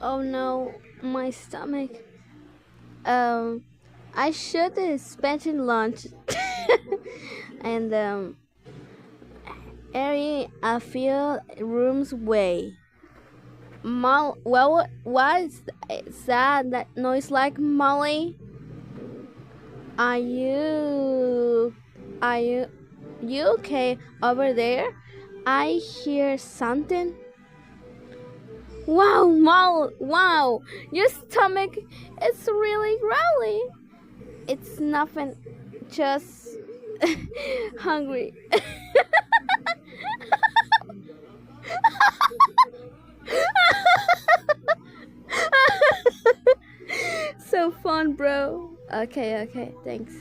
Oh no, my stomach. Um, I should have spent in lunch. And I feel rooms way. Well, what is that? That noise like Molly? Are you, are you okay over there? I hear something. Wow, wow! Your stomach is really growly. It's nothing, just hungry. So fun, bro. Okay, thanks.